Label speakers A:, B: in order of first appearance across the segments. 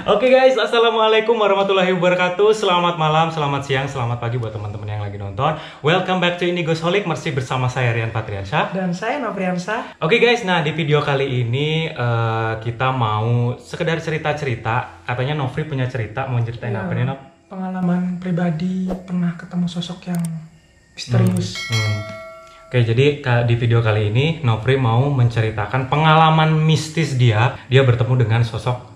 A: Oke guys, assalamualaikum warahmatullahi wabarakatuh. Selamat malam, selamat siang, selamat pagi buat teman-teman yang lagi nonton. Welcome back to Indigosolic, masih bersama saya Rian Patriansyah.
B: Dan saya Nofriansyah.
A: Oke guys, nah di video kali ini kita mau sekedar cerita-cerita. Katanya Nofri punya cerita, mau ceritain apa nih Nov?
B: Pengalaman pribadi, pernah ketemu sosok yang misterius.
A: Oke, jadi di video kali ini Nofri mau menceritakan pengalaman mistis dia bertemu dengan sosok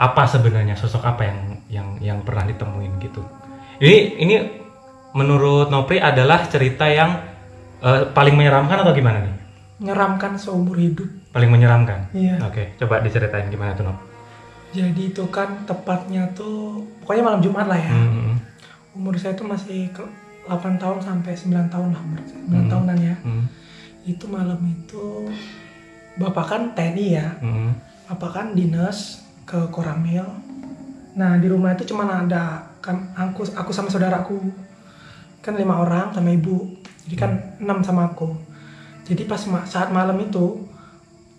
A: apa sebenarnya, sosok apa yang pernah ditemuin gitu. Ini menurut Nofri adalah cerita yang paling menyeramkan atau gimana nih?
B: Menyeramkan seumur hidup.
A: Paling menyeramkan?
B: Iya.
A: Oke, coba diceritain gimana tuh Nov?
B: Jadi itu kan tepatnya tuh, pokoknya malam Jumat lah ya. Umur saya tuh masih 8 tahun sampai 9 tahun lah, 9 tahunan ya. Itu malam itu, bapak kan TNI ya. Bapak kan dinas ke Koramil. Nah di rumah itu cuma ada kan aku sama saudaraku, kan 5 orang sama ibu, jadi kan 6 sama aku. Jadi pas saat malam itu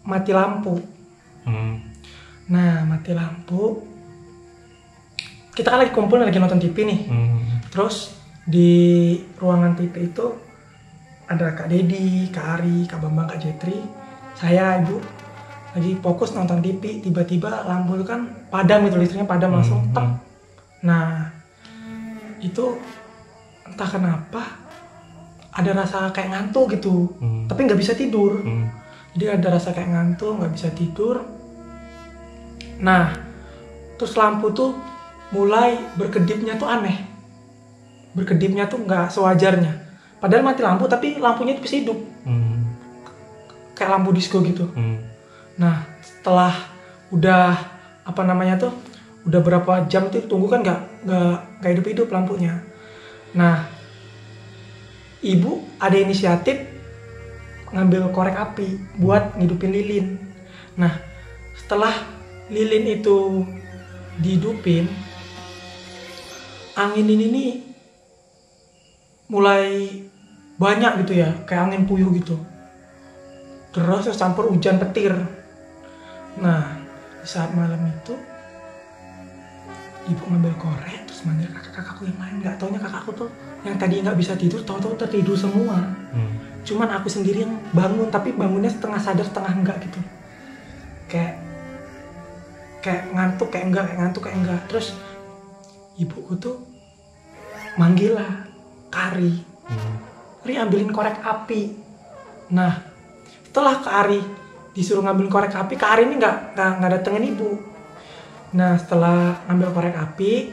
B: mati lampu. Nah mati lampu, kita kan lagi kumpul, lagi nonton TV nih. Terus di ruangan TV itu ada Kak Dedi, Kak Ari, Kak Bambang, Kak Jetri, saya, ibu lagi fokus nonton TV. Tiba-tiba lampu itu kan padam, itu listriknya padam langsung tek. Nah itu entah kenapa ada rasa kayak ngantuk gitu, tapi nggak bisa tidur. Jadi ada rasa kayak ngantuk, nggak bisa tidur. Nah terus lampu tuh mulai berkedipnya tuh aneh, berkedipnya tuh nggak sewajarnya. Padahal mati lampu tapi lampunya itu bisa hidup, kayak lampu disco gitu. Nah setelah udah udah berapa jam tuh tunggu kan nggak hidup lampunya. Nah ibu ada inisiatif ngambil korek api buat ngidupin lilin. Nah setelah lilin itu dihidupin, angin ini mulai banyak gitu ya, kayak angin puyuh gitu. Terus campur hujan petir. Nah di saat malam itu ibu ngambil korek terus manggil kakak-kakakku yang lain. Nggak taunya kakakku tuh yang tadi nggak bisa tidur, tahu-tahu tertidur semua. Cuman aku sendiri yang bangun, tapi bangunnya setengah sadar setengah enggak gitu. Kayak ngantuk kayak enggak, kayak ngantuk kayak enggak. Terus ibuku tuh manggil lah Kari, Ri ambilin korek api. Nah setelah Kak Ari disuruh ngambil korek api, Kak Ari ini nggak datengin ibu. Nah setelah ngambil korek api,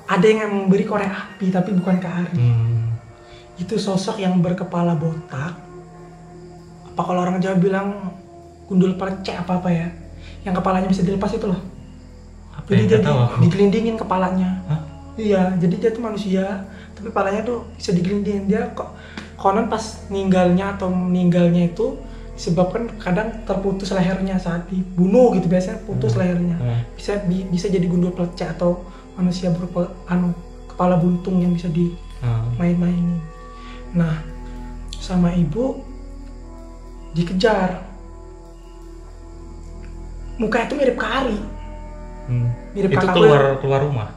B: ada yang memberi korek api tapi bukan Kak Ari. Itu sosok yang berkepala botak. Apa kalau orang Jawa bilang gundul percek apa ya, yang kepalanya bisa dilepas itu loh. Jadi dia digelindingin kepalanya. Iya, jadi dia tuh manusia tapi kepalanya tuh bisa digelindingin. Dia konon pas meninggalnya itu disebabkan kadang terputus lehernya saat dibunuh gitu, biasanya putus lehernya. Bisa jadi gundul pelecek atau manusia kepala buntung yang bisa dimain-mainin. Nah sama ibu dikejar, mukanya itu mirip Kari. Mirip
A: itu
B: kakakku
A: keluar rumah?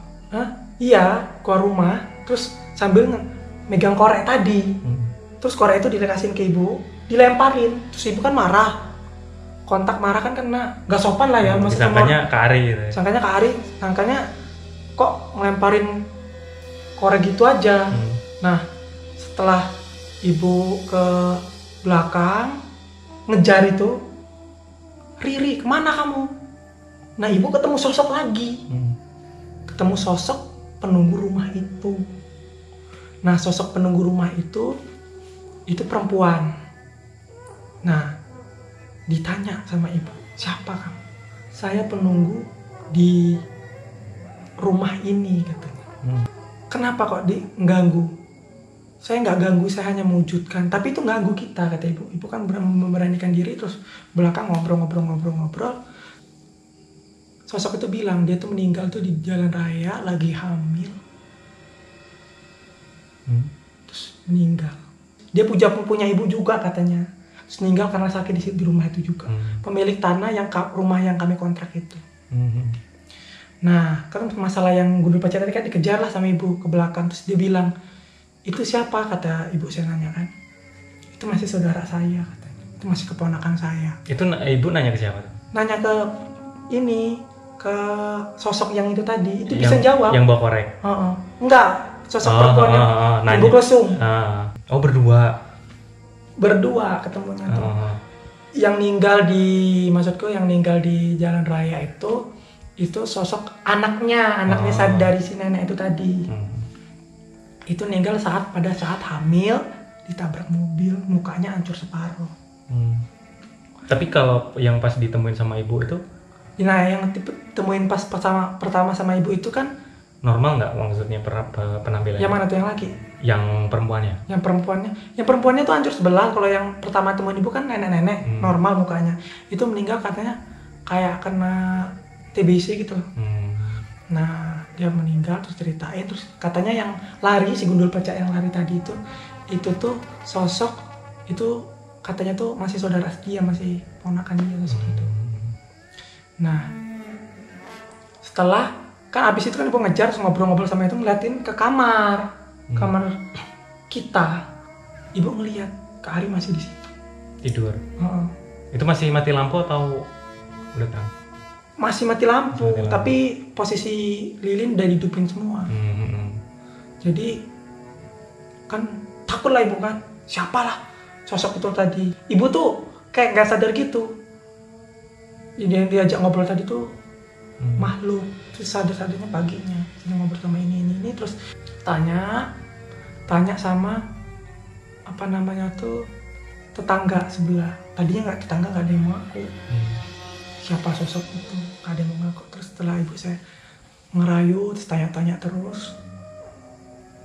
B: Iya, keluar rumah terus sambil megang korek tadi. Terus korek itu dilekasin ke ibu, dilemparin. Terus ibu kan marah, kontak marah kan karena gak sopan lah ya.
A: Sangkanya Kak Ari gitu ya?
B: Sangkanya Kak Ari, sangkanya kok ngelemparin korek gitu aja. Nah setelah ibu ke belakang ngejar itu, Riri kemana kamu? Nah ibu ketemu sosok lagi, ketemu sosok penunggu rumah itu. Nah sosok penunggu rumah itu perempuan. Nah ditanya sama ibu, siapa kamu? Saya penunggu di rumah ini katanya. Kenapa kok ganggu? Saya nggak ganggu, saya hanya mewujudkan. Tapi itu ganggu kita, kata ibu. Ibu kan memberanikan diri. Terus belakang ngobrol. Sosok itu bilang dia tuh meninggal tuh di jalan raya lagi hamil. Terus meninggal. Dia punya ibu juga katanya. Terus meninggal karena sakit di rumah itu juga. Pemilik tanah rumah yang kami kontrak itu. Nah, kan masalah yang gundul pacar tadi kan dikejar lah sama ibu ke belakang. Terus dia bilang, itu siapa? Kata ibu saya nanya kan. Itu masih saudara saya katanya. Itu masih keponakan saya.
A: Itu ibu nanya ke siapa tuh?
B: Nanya ke ini, ke sosok yang itu tadi. Itu bisa jawab.
A: Yang bawa korek?
B: Enggak, sosok perempuan yang ibu kesung.
A: Oh, berdua?
B: Berdua ketemunya tuh. Yang ninggal yang ninggal di jalan raya itu sosok anaknya dari si nenek itu tadi. Itu meninggal pada saat hamil, ditabrak mobil, mukanya hancur separuh.
A: Tapi kalau yang pas ditemuin sama ibu itu?
B: Nah, yang temuin pas pertama sama ibu itu kan
A: normal nggak maksudnya penampilannya?
B: Yang mana tuh yang laki?
A: Yang perempuannya?
B: Yang perempuannya tuh hancur sebelah. Kalau yang pertama temuin ibu kan nenek-nenek, normal mukanya. Itu meninggal katanya kayak kena TBC gitu. Nah, dia meninggal terus ceritain, terus katanya yang lari, si gundul pecah yang lari tadi itu tuh sosok itu katanya tuh masih saudara dia, masih ponakan dia sosok itu. Nah, setelah kan abis itu kan ibu ngejar terus ngobrol-ngobrol sama itu, ngeliatin ke kamar kita. Ibu ngeliat Kak Ari masih di situ
A: tidur. Itu masih mati lampu atau udah terang?
B: Masih mati lampu, tapi posisi lilin udah dihidupin semua. Jadi kan takut lah ibu kan, siapalah sosok itu tadi. Ibu tuh kayak nggak sadar gitu. Jadi yang diajak ngobrol tadi tuh makhluk. Terus sadar-sadarnya paginya dia ngobrol sama ini terus tanya sama apa namanya tuh tetangga sebelah. Tadinya tetangga nggak ada yang mau ngaku. Siapa sosok itu? Gak ada yang mau ngaku. Terus setelah ibu saya ngerayu, terus tanya-tanya terus,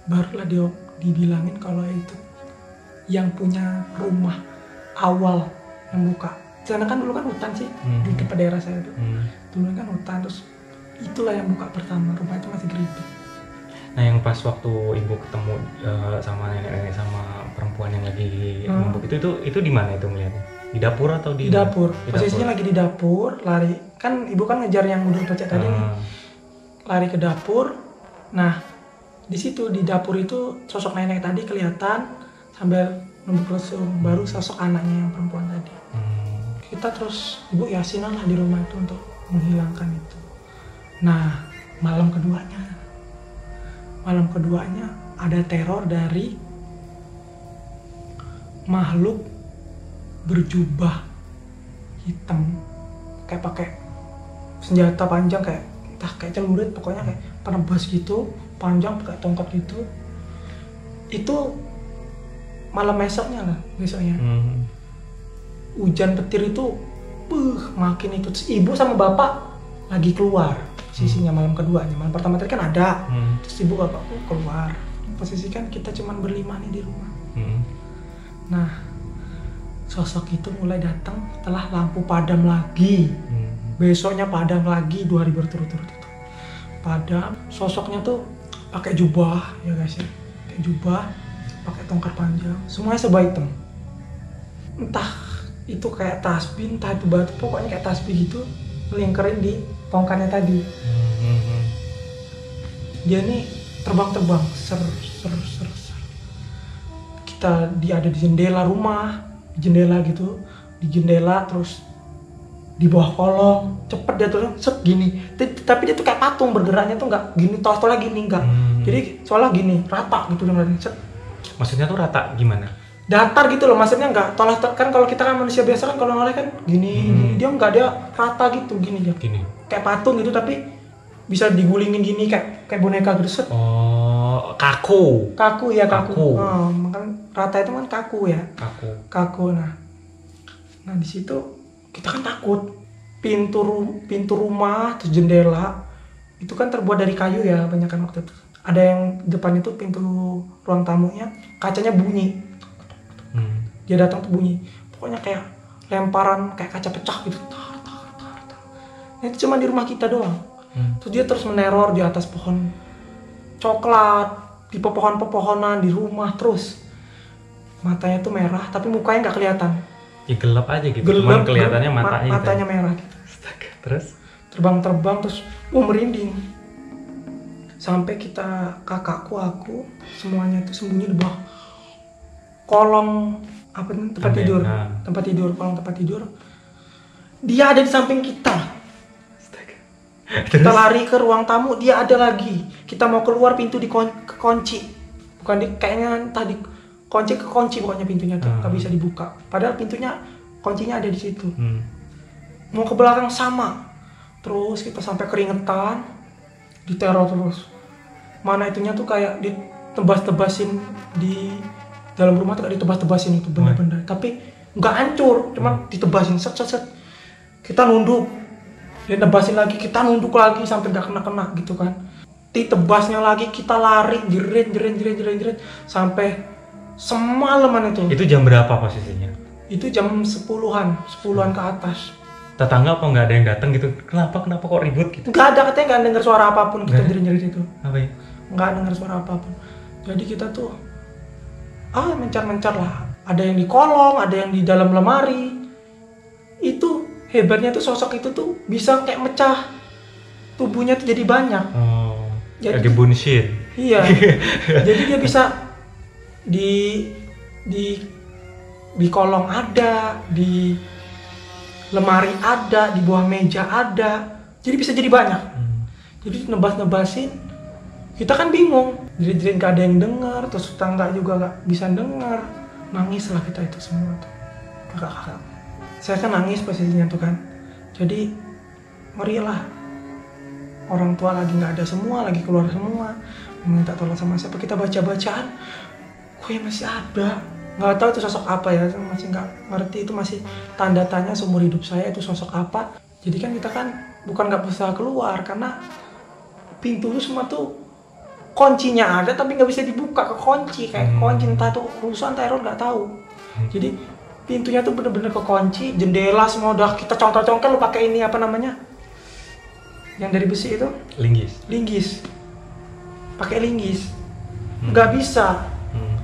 B: barulah dia dibilangin kalau itu yang punya rumah awal yang buka. Karena kan dulu kan hutan sih di tempat daerah saya itu. Dulu kan hutan, terus itulah yang buka pertama. Rumah itu masih geribik.
A: Nah, yang pas waktu ibu ketemu sama nenek-nenek sama perempuan yang lagi numpuk itu di mana itu melihatnya? Di dapur atau di
B: dapur? Posisinya lagi di dapur, lari. Kan ibu kan ngejar yang gundul pecah tadi nih. Lari ke dapur. Nah, di situ di dapur itu sosok nenek tadi kelihatan sambil numpuk lesung. Baru sosok anaknya yang perempuan tadi. Kita terus ibu yasinan lah di rumah itu untuk menghilangkan itu. Nah, malam keduanya ada teror dari makhluk berjubah hitam, kayak pakai senjata panjang, kayak entah kayak celurit, pokoknya kayak penebas gitu, panjang pakai tongkat gitu. Itu malam besoknya. Hujan petir itu makin itu. Terus ibu sama bapak lagi keluar posisinya malam keduanya. Malam pertama tadi kan ada, terus ibu bapakku keluar. Posisi kan kita cuman berlima nih di rumah. Nah, sosok itu mulai datang setelah lampu padam lagi. Besoknya padam lagi 2 hari berturut-turut itu. Padam, sosoknya tuh pakai jubah ya guys ya. Pakai jubah, pakai tongkat panjang, semuanya serba hitam. Entah itu kayak tasbih, entah itu batu, pokoknya kayak tasbih gitu melingkarin di tongkatnya tadi. Dia nih terbang-terbang, ser. Dia ada di jendela rumah, jendela gitu, di jendela, terus di bawah kolong, cepet dia tuh set gini. Tapi dia tuh kayak patung, bergeraknya tuh nggak gini tol-tolnya gini, nggak. Jadi soalnya gini, rata gitu dengan set.
A: Maksudnya tuh rata gimana?
B: Datar gitu loh, maksudnya nggak toleh kan. Kalau kita kan manusia biasa kan kalau noleh kan gini, dia nggak, dia rata gitu gini dia. Gini. Kayak patung gitu tapi bisa digulingin gini kayak boneka gitu set.
A: Oh, kaku
B: ya, kaku. Makanya rata itu kan kaku ya. Kaku. Nah di situ kita kan takut. Pintu rumah terus jendela itu kan terbuat dari kayu ya, banyak kan waktu itu. Ada yang depan itu pintu ruang tamunya kacanya bunyi. Dia datang tuh bunyi. Pokoknya kayak lemparan kayak kaca pecah gitu. Nah, itu cuma di rumah kita doang. Terus dia terus meneror di atas pohon coklat, di pepohonan di rumah terus. Matanya tuh merah tapi mukanya nggak kelihatan.
A: Ya gelap aja gitu. Cuman kelihatannya matanya
B: merah gitu.
A: Astaga, terus
B: terbang terus merinding. Sampai kita, kakakku, aku semuanya itu sembunyi di bawah kolong tempat tidur, kolong tempat tidur. Dia ada di samping kita. Kita lari ke ruang tamu, dia ada lagi. Kita mau keluar, pintu kekunci. Bukan kayaknya tadi kekunci pokoknya pintunya tuh nggak bisa dibuka. Padahal kuncinya ada di situ. Mau ke belakang sama. Terus kita sampai keringetan, diteror terus. Mana itunya tuh kayak ditebas-tebasin di dalam rumah tuh, kayak ditebas-tebasin itu benda-benda. Tapi nggak hancur, cuma ditebasin set. Kita nunduk, dia nebasin lagi, kita nunduk lagi sampai nggak kena gitu kan. Ditebasnya lagi, kita lari, jerit sampai semalaman itu.
A: Itu jam berapa posisinya?
B: Itu jam 10-an ke atas.
A: Tetangga apa nggak ada yang datang gitu? Kenapa kok ribut gitu?
B: Nggak ada, katanya nggak dengar suara apapun. Kita jerit itu.
A: Apa ya?
B: Nggak dengar suara apapun. Jadi kita tuh mencar lah. Ada yang di kolong, ada yang di dalam lemari. Itu hebatnya tuh, sosok itu tuh bisa kayak mecah. Tubuhnya tuh jadi banyak.
A: Jadi bunshin.
B: Iya. Jadi dia bisa di kolong ada, di lemari ada, di bawah meja ada. Jadi bisa jadi banyak. Jadi nebas-nebasin. Kita kan bingung. Jerit-jerit gak ada yang dengar, terus tetangga juga gak bisa dengar. Nangis lah kita itu semua tuh. Kakak-kakak. Saya kan nangis posisinya tuh kan. Jadi ngeri lah. Orang tua lagi nggak ada semua, lagi keluar semua, minta tolong sama siapa. Kita baca-bacaan, kok ya masih ada. Nggak tahu itu sosok apa ya, masih nggak ngerti. Itu masih tanda tanya seumur hidup saya, itu sosok apa. Jadi kan kita kan bukan nggak bisa keluar karena pintu semua tuh kuncinya ada tapi nggak bisa dibuka, kekunci kayak kunci, entah tuh urusan teror nggak tahu. Jadi pintunya tuh bener-bener kekunci, jendela semua udah kita congkel-congkel, lu pakai ini apa namanya? Yang dari besi itu? Linggis. Pakai linggis. Nggak bisa.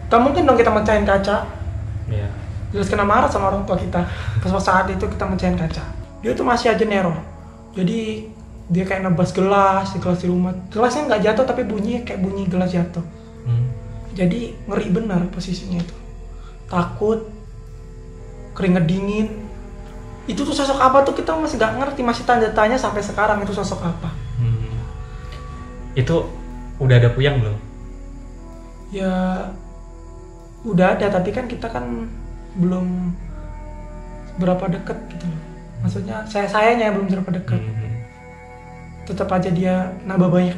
B: Gak mungkin dong kita mecahin kaca.
A: Iya.
B: Jelas kena marah sama orang tua kita. Pas saat itu kita mecahin kaca. Dia tuh masih aja neror. Jadi dia kayak nebas gelas di rumah. Gelasnya nggak jatuh tapi bunyi kayak bunyi gelas jatuh. Jadi ngeri benar posisinya itu. Takut, keringet dingin. Itu tuh sosok apa tuh kita masih nggak ngerti, masih tanda tanya sampai sekarang itu sosok apa.
A: Itu udah ada puyang belum?
B: Ya udah ada, tapi kan kita kan belum berapa deket gitu loh. Maksudnya sayanya belum berapa deket. Tetap aja dia nambah banyak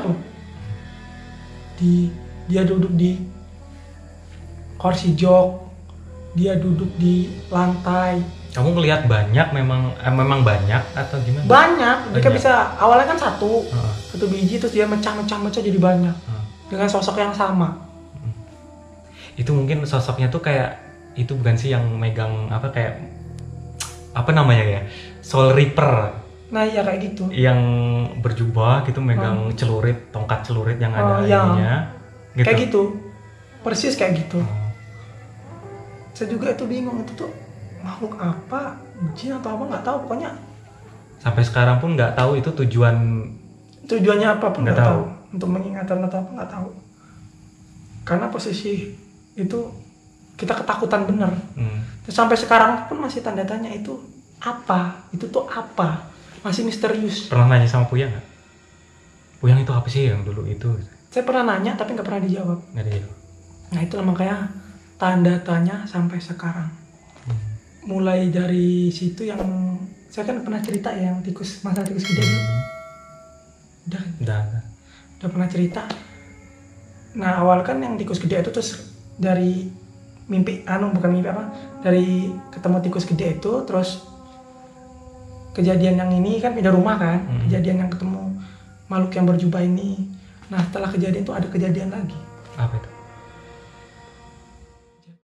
B: loh. Dia duduk di kursi jok. Dia duduk di lantai.
A: Kamu ngelihat banyak, memang banyak atau gimana?
B: Banyak. Dia bisa awalnya kan satu biji, terus dia mecah jadi banyak dengan sosok yang sama.
A: Itu mungkin sosoknya tuh kayak itu bukan sih yang megang kayak apa namanya ya, Soul Reaper.
B: Nah iya kayak gitu.
A: Yang berjubah gitu megang celurit, tongkat celurit yang ada ininya. Gitu.
B: Kayak gitu. Persis kayak gitu. Saya juga itu bingung, itu tuh makhluk apa, jin atau apa nggak tahu, pokoknya
A: sampai sekarang pun nggak tahu itu
B: tujuannya apa pun nggak tahu. Untuk mengingatkan atau apa nggak tahu, karena posisi itu kita ketakutan bener. Terus sampai sekarang pun masih tanda tanya itu tuh apa, masih misterius.
A: Pernah nanya sama Puyang nggak? Puyang itu apa sih yang dulu itu?
B: Saya pernah nanya tapi nggak pernah dijawab. Nah itu makanya tanda tanya sampai sekarang. Mulai dari situ yang saya kan pernah cerita ya, yang masalah tikus gede itu. Udah pernah cerita. Nah awal kan yang tikus gede itu terus dari dari ketemu tikus gede itu, terus kejadian yang ini kan pindah rumah kan, kejadian yang ketemu makhluk yang berjubah ini. Nah setelah kejadian itu ada kejadian lagi.
A: Apa itu?